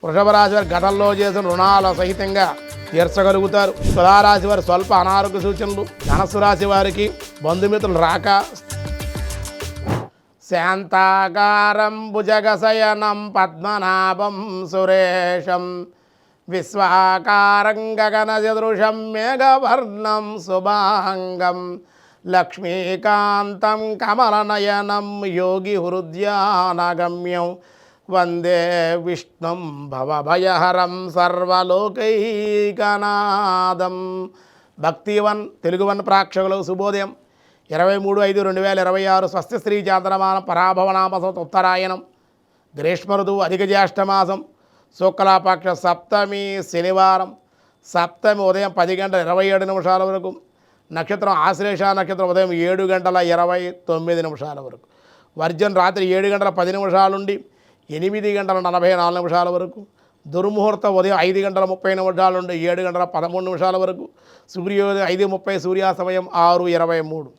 వృషభ రాశి వారు గతంలో చేసిన రుణాల సహితంగా తీర్చగలుగుతారు. తులారాశి వారి స్వల్ప అనారోగ్య సూచనలు. ధనస్సు రాశి వారికి బంధుమిత్రులు రాక. శాంతాకారం భుజగశయనం పద్మనాభం సురేశం విశ్వాకారం గగనసదృశం మేఘవర్ణం శుభాంగం లక్ష్మీకాంతం కమలనయనం యోగి హృద్యానగమ్యం వందే విష్ణుం భవభయహరం సర్వలోకైకనాథం. భక్తివన్ తెలుగువన్ ప్రేక్షకులకు శుభోదయం. 23/5/2026 స్వస్తి శ్రీ చాంద్రమానం పరాభవనామ సంవత్సరం ఉత్తరాయణం గ్రీష్మ ఋతువు అధిక జ్యేష్ఠమాసం శుక్లాపక్ష సప్తమి శనివారం. సప్తమి ఉదయం 10:27 వరకు. నక్షత్రం ఆశ్లేష నక్షత్రం ఉదయం 7:29 వరకు. వర్జన్ రాత్రి 7:10 నుండి 8:44 వరకు. దుర్ముహూర్తం ఉదయం 5:30 నుండి 7:13 వరకు. సూర్యోదయం 5:30, సూర్యాస్తమయం 6:23.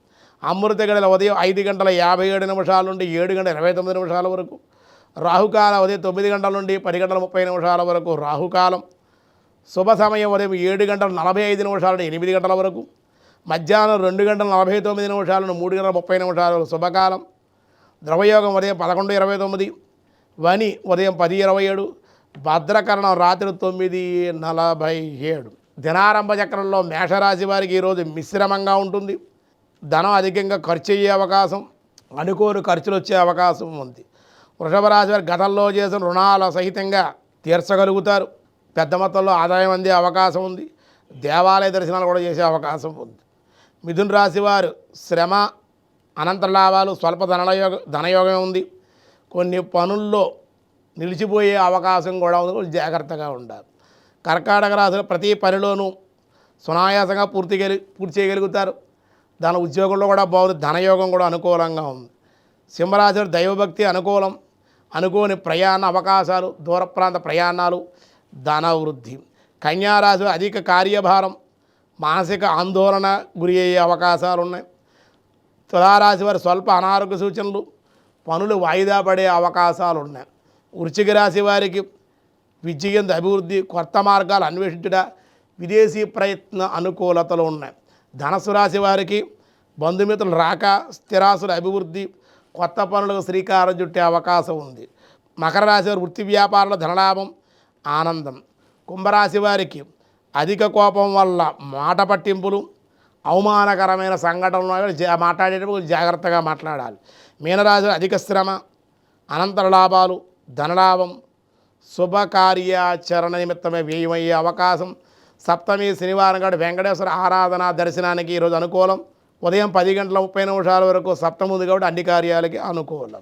అమృత గడియల ఉదయం 5:57 నుండి 7:29 వరకు. రాహుకాలం ఉదయం 9 నుండి 10:30 వరకు రాహుకాలం. శుభ సమయం ఉదయం 7:45 నుండి 8 వరకు. మధ్యాహ్నం 2:49 నుండి 3:30 వరకు శుభకాలం. ద్రవయోగం ఉదయం 11:29, వని ఉదయం 10:27, భద్రకరణం రాత్రి 9:47. దినారంభ చక్రంలో మేషరాశి వారికి ఈరోజు మిశ్రమంగా ఉంటుంది. ధనం అధికంగా ఖర్చు అయ్యే అవకాశం, అనుకోని ఖర్చులు వచ్చే అవకాశం ఉంది. వృషభ రాశి వారి గతంలో చేసిన రుణాల సహితంగా తీర్చగలుగుతారు. పెద్ద మొత్తంలో ఆదాయం అందే అవకాశం ఉంది. దేవాలయ దర్శనాలు కూడా చేసే అవకాశం ఉంది. మిథున రాశి వారు శ్రమ అనంతర లాభాలు, స్వల్ప ధనయోగం ఉంది. కొన్ని పనుల్లో నిలిచిపోయే అవకాశం కూడా ఉంది, కొంచెం జాగ్రత్తగా ఉండాలి. కర్కాటక రాశిలో ప్రతి పనిలోనూ సునాయాసంగా పూర్తి చేయగలుగుతారు. దాని ఉద్యోగంలో కూడా బాగుంది. ధనయోగం కూడా అనుకూలంగా ఉంది. సింహరాశిలో దైవభక్తి అనుకూలం. అనుకోని ప్రయాణ అవకాశాలు, దూర ప్రాంత ప్రయాణాలు, ధన వృద్ధి. కన్యారాశిలో అధిక కార్యభారం, మానసిక ఆందోళన గురి అయ్యే అవకాశాలు ఉన్నాయి. తులారాశి వారి స్వల్ప అనారోగ్య సూచనలు, పనులు వాయిదా పడే అవకాశాలు ఉన్నాయి. వృశ్చిక రాశి వారికి విజయంతో అభివృద్ధి, కొత్త మార్గాలు అన్వేషించుట, విదేశీ ప్రయత్న అనుకూలతలు ఉన్నాయి. ధనస్సు రాశి వారికి బంధుమిత్రులు రాక, స్థిరాస్తుల అభివృద్ధి, కొత్త పనులకు శ్రీకారం చుట్టే అవకాశం ఉంది. మకర రాశి వారి వృత్తి వ్యాపారాల ధనలాభం, ఆనందం. కుంభరాశి వారికి అధిక కోపం వల్ల మాట పట్టింపులు, అవమానకరమైన సంఘటనలు మాట్లాడేటప్పుడు జాగ్రత్తగా మాట్లాడాలి. మీనరాశి అధిక శ్రమ, అనంతర లాభాలు, ధనలాభం, శుభకార్యాచరణ నిమిత్తమే వ్యయమయ్యే అవకాశం. సప్తమి శనివారం నాడు వెంకటేశ్వర ఆరాధన దర్శనానికి ఈరోజు అనుకూలం. ఉదయం 10:30 వరకు సప్తమి ఉంది కాబట్టి అన్ని కార్యాలకి అనుకూలం.